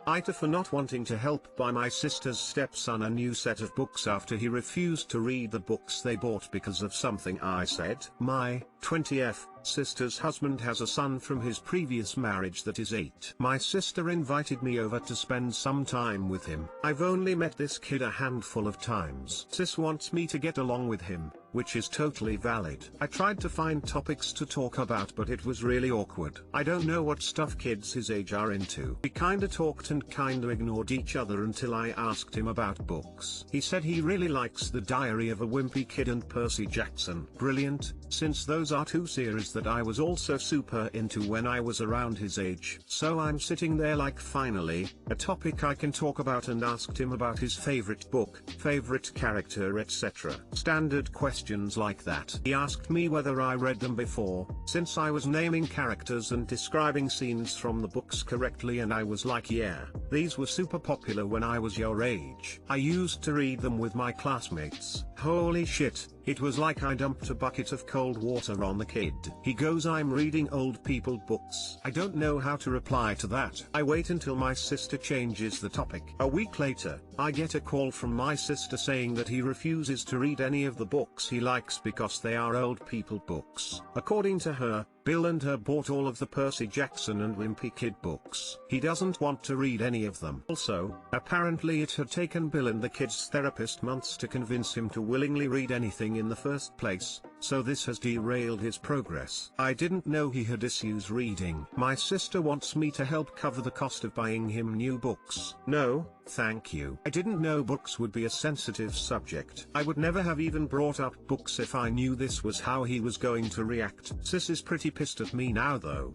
AITA for not wanting to help buy my sister's stepson a new set of books after he refused to read the books they bought because of something I said. My 20th sister's husband has a son from his previous marriage that is 8. My sister invited me over to spend some time with him. I've only met this kid a handful of times. Sis wants me to get along with him, which is totally valid. I tried to find topics to talk about, but it was really awkward. I don't know what stuff kids his age are into. We kinda talked and kinda ignored each other until I asked him about books. He said he really likes The Diary of a Wimpy Kid and Percy Jackson. Brilliant, since those are two series that I was also super into when I was around his age. So I'm sitting there like, finally, a topic I can talk about, and asked him about his favorite book, favorite character, etc. Standard questions like that. He asked me whether I read them before, since I was naming characters and describing scenes from the books correctly, and I was like, yeah, these were super popular when I was your age. I used to read them with my classmates. Holy shit, it was like I dumped a bucket of cold water on the kid. He goes, I'm reading old people books. I don't know how to reply to that. I wait until my sister changes the topic. A week later, I get a call from my sister saying that he refuses to read any of the books he likes because they are old people books. According to her, Bill and her bought all of the Percy Jackson and Wimpy Kid books. He doesn't want to read any of them. Also, apparently it had taken Bill and the kid's therapist months to convince him to willingly read anything in the first place, so this has derailed his progress. I didn't know he had issues reading. My sister wants me to help cover the cost of buying him new books. No, thank you. I didn't know books would be a sensitive subject. I would never have even brought up books if I knew this was how he was going to react. Sis is pretty pissed at me now though.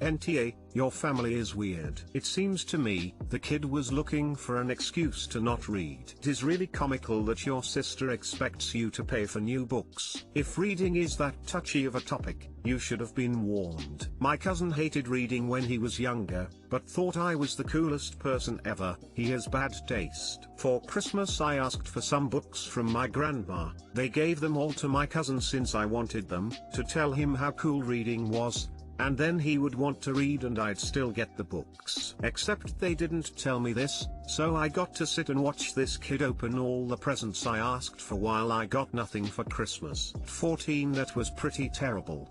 NTA, your family is weird. It seems to me, the kid was looking for an excuse to not read. It is really comical that your sister expects you to pay for new books. If reading is that touchy of a topic, you should have been warned. My cousin hated reading when he was younger, but thought I was the coolest person ever. He has bad taste. For Christmas I asked for some books from my grandma. They gave them all to my cousin since I wanted them, to tell him how cool reading was. And then he would want to read and I'd still get the books. Except they didn't tell me this, so I got to sit and watch this kid open all the presents I asked for while I got nothing for Christmas. 14. That was pretty terrible.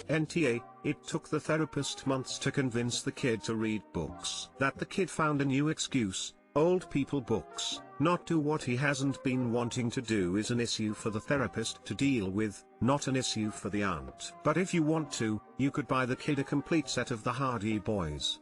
NTA, it took the therapist months to convince the kid to read books. That the kid found a new excuse, old people books, not do what he hasn't been wanting to do is an issue for the therapist to deal with, not an issue for the aunt. But if you want to, you could buy the kid a complete set of the Hardy Boys.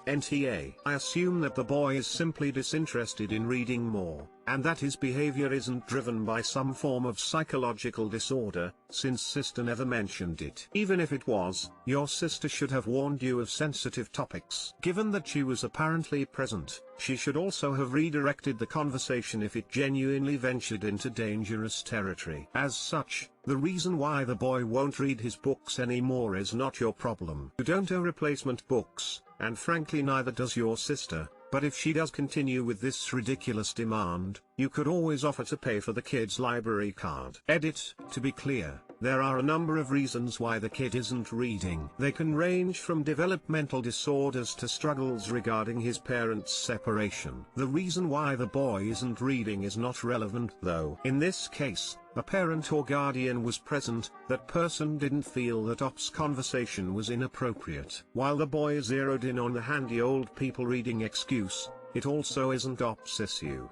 NTA, I assume that the boy is simply disinterested in reading more, and that his behavior isn't driven by some form of psychological disorder, since sister never mentioned it. Even if it was, your sister should have warned you of sensitive topics. Given that she was apparently present, she should also have redirected the conversation if it genuinely ventured into dangerous territory. As such, the reason why the boy won't read his books anymore is not your problem. You don't owe replacement books, and frankly neither does your sister. But if she does continue with this ridiculous demand, you could always offer to pay for the kid's library card. Edit, to be clear, there are a number of reasons why the kid isn't reading. They can range from developmental disorders to struggles regarding his parents' separation. The reason why the boy isn't reading is not relevant though. In this case, a parent or guardian was present. That person didn't feel that Op's conversation was inappropriate. While the boy zeroed in on the handy old people reading excuse, it also isn't Op's issue.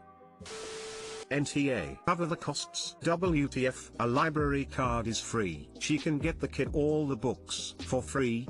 NTA, cover the costs. WTF, a library card is free. She can get the kid all the books for free.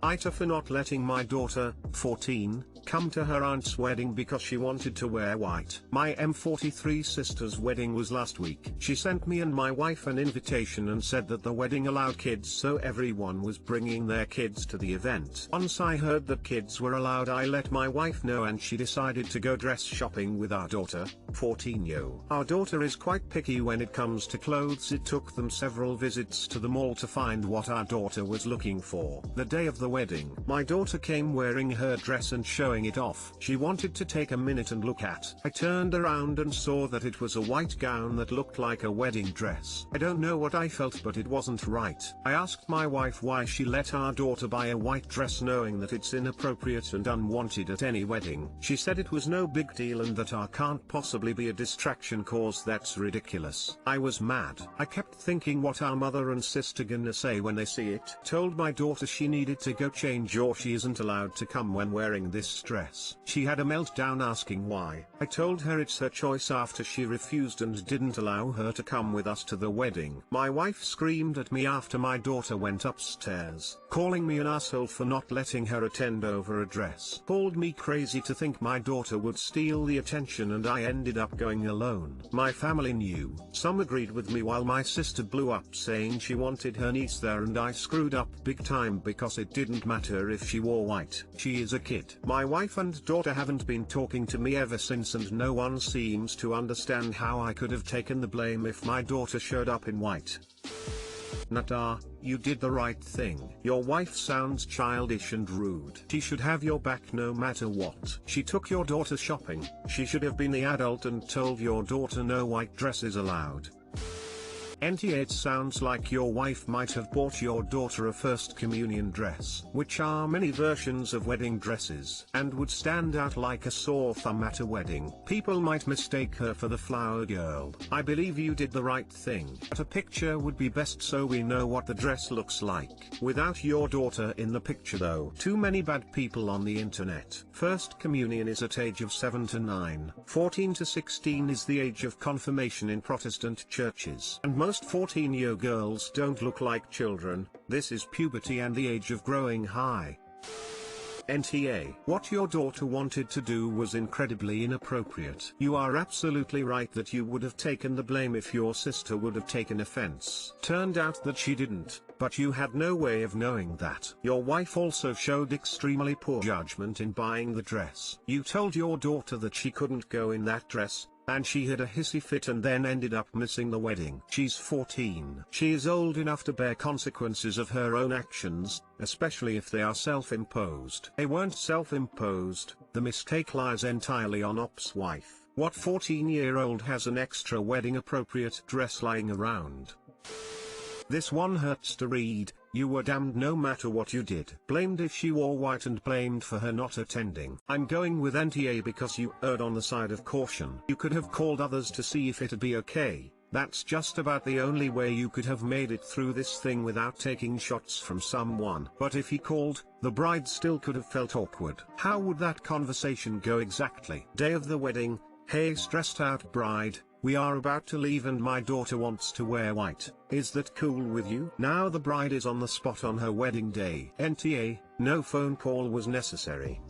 AITA for not letting my daughter, 14, come to her aunt's wedding because she wanted to wear white. My M43 sister's wedding was last week. She sent me and my wife an invitation and said that the wedding allowed kids, so everyone was bringing their kids to the event. Once I heard that kids were allowed, I let my wife know and she decided to go dress shopping with our daughter, 14-yo. Our daughter is quite picky when it comes to clothes. It took them several visits to the mall to find what our daughter was looking for. The day of the wedding, my daughter came wearing her dress and showing showing it off. She wanted to take a minute and look at. I turned around and saw that it was a white gown that looked like a wedding dress. I don't know what I felt, but it wasn't right. I asked my wife why she let our daughter buy a white dress knowing that it's inappropriate and unwanted at any wedding. She said it was no big deal and that can't possibly be a distraction cause that's ridiculous. I was mad. I kept thinking what our mother and sister gonna say when they see it. Told my daughter she needed to go change or she isn't allowed to come when wearing this dress. She had a meltdown asking why. I told her it's her choice after she refused and didn't allow her to come with us to the wedding. My wife screamed at me after my daughter went upstairs, calling me an asshole for not letting her attend over a dress. Called me crazy to think my daughter would steal the attention and I ended up going alone. My family knew. Some agreed with me while my sister blew up saying she wanted her niece there and I screwed up big time because it didn't matter if she wore white. She is a kid. My wife and daughter haven't been talking to me ever since and no one seems to understand how I could have taken the blame if my daughter showed up in white. Nata, you did the right thing. Your wife sounds childish and rude. She should have your back no matter what. She took your daughter shopping. She should have been the adult and told your daughter no white dresses allowed. NTA, it sounds like your wife might have bought your daughter a first communion dress, which are many versions of wedding dresses, and would stand out like a sore thumb at a wedding. People might mistake her for the flower girl. I believe you did the right thing. But a picture would be best so we know what the dress looks like. Without your daughter in the picture though. Too many bad people on the internet. First communion is at age of 7 to 9. 14 to 16 is the age of confirmation in Protestant churches. And most 14-year girls don't look like children. This is puberty and the age of growing high. NTA, what your daughter wanted to do was incredibly inappropriate. You are absolutely right that you would have taken the blame if your sister would have taken offense. Turned out that she didn't, but you had no way of knowing that. Your wife also showed extremely poor judgment in buying the dress. You told your daughter that she couldn't go in that dress, and she had a hissy fit and then ended up missing the wedding. She's 14. She is old enough to bear consequences of her own actions, especially if they are self-imposed. They weren't self-imposed. The mistake lies entirely on Op's wife. What 14-year-old has an extra wedding-appropriate dress lying around? This one hurts to read. You were damned no matter what you did. Blamed if she wore white and blamed for her not attending. I'm going with NTA because you erred on the side of caution. You could have called others to see if it'd be okay. That's just about the only way you could have made it through this thing without taking shots from someone. But if he called, the bride still could have felt awkward. How would that conversation go exactly? Day of the wedding. Hey, stressed out bride. We are about to leave and my daughter wants to wear white. Is that cool with you? Now the bride is on the spot on her wedding day. NTA, no phone call was necessary.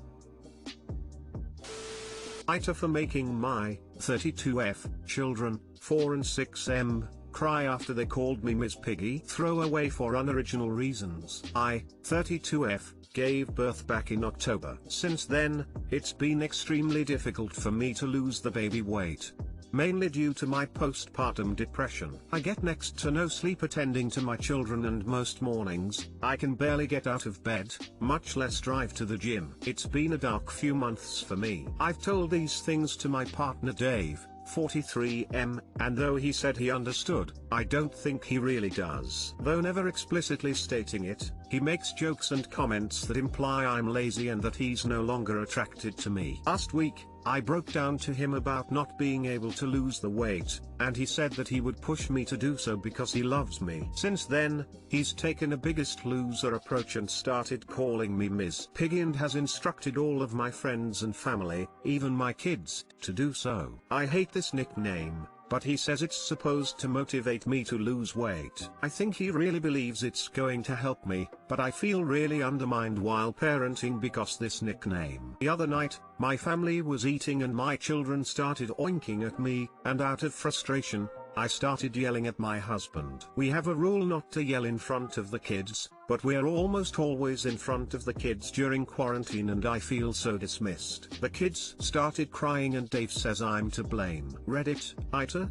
AITA for making my 32F children, 4 and 6M, cry after they called me Ms. Piggy. Throw away for unoriginal reasons. I, 32F, gave birth back in October. Since then, it's been extremely difficult for me to lose the baby weight. Mainly due to my postpartum depression. I get next to no sleep attending to my children and most mornings, I can barely get out of bed, much less drive to the gym. It's been a dark few months for me. I've told these things to my partner Dave, 43M, and though he said he understood, I don't think he really does. Though never explicitly stating it, he makes jokes and comments that imply I'm lazy and that he's no longer attracted to me. Last week, I broke down to him about not being able to lose the weight, and he said that he would push me to do so because he loves me. Since then, he's taken a biggest loser approach and started calling me Ms. Piggy and has instructed all of my friends and family, even my kids, to do so. I hate this nickname, but he says it's supposed to motivate me to lose weight. I think he really believes it's going to help me, but I feel really undermined while parenting because this nickname. The other night, my family was eating and my children started oinking at me, and out of frustration, I started yelling at my husband. We have a rule not to yell in front of the kids, but we're almost always in front of the kids during quarantine and I feel so dismissed. The kids started crying and Dave says I'm to blame. Reddit, AITA?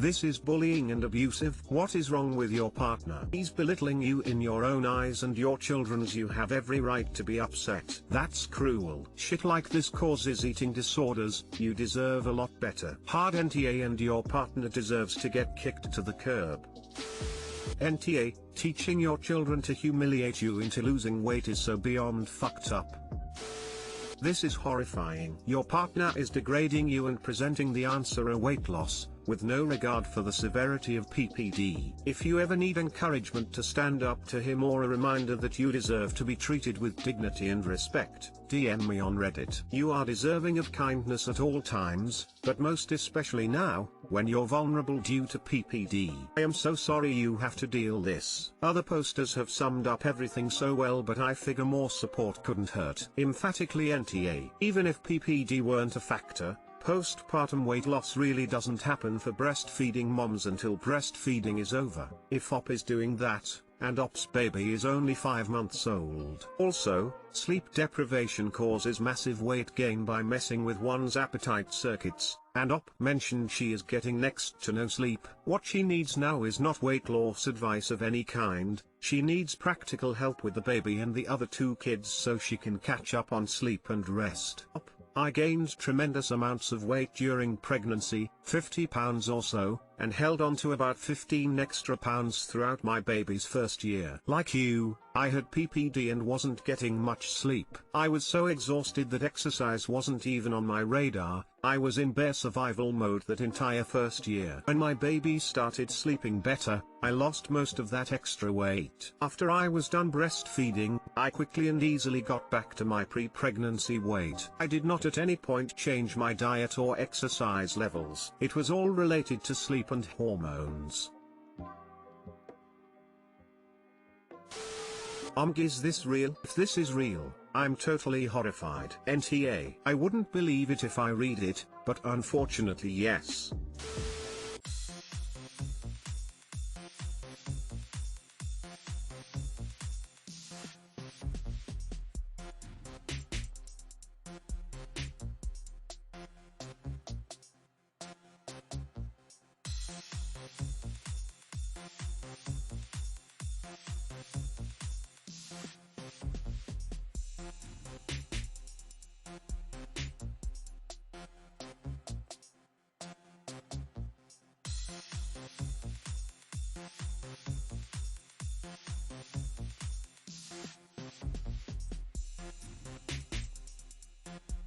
This is bullying and abusive. What is wrong with your partner? He's belittling you in your own eyes and your children's. You have every right to be upset. That's cruel. Shit like this causes eating disorders. You deserve a lot better. Hard NTA, and your partner deserves to get kicked to the curb. NTA, teaching your children to humiliate you into losing weight is so beyond fucked up. This is horrifying. Your partner is degrading you and presenting the answer a weight loss, with no regard for the severity of PPD. If you ever need encouragement to stand up to him or a reminder that you deserve to be treated with dignity and respect, DM me on Reddit. You are deserving of kindness at all times, but most especially now, when you're vulnerable due to PPD. I am so sorry you have to deal this. Other posters have summed up everything so well, but I figure more support couldn't hurt. Emphatically NTA. Even if PPD weren't a factor, postpartum weight loss really doesn't happen for breastfeeding moms until breastfeeding is over. If OP is doing that, and OP's baby is only 5 months old. Also, sleep deprivation causes massive weight gain by messing with one's appetite circuits, and OP mentioned she is getting next to no sleep. What she needs now is not weight loss advice of any kind, she needs practical help with the baby and the other 2 kids so she can catch up on sleep and rest. I gained tremendous amounts of weight during pregnancy, 50 pounds or so, and held on to about 15 extra pounds throughout my baby's first year. Like you, I had PPD and wasn't getting much sleep. I was so exhausted that exercise wasn't even on my radar. I was in bare survival mode that entire first year. When my baby started sleeping better, I lost most of that extra weight. After I was done breastfeeding, I quickly and easily got back to my pre-pregnancy weight. I did not at any point change my diet or exercise levels. It was all related to sleep and hormones. Is this real? If this is real, I'm totally horrified. NTA. I wouldn't believe it if I read it, but unfortunately yes.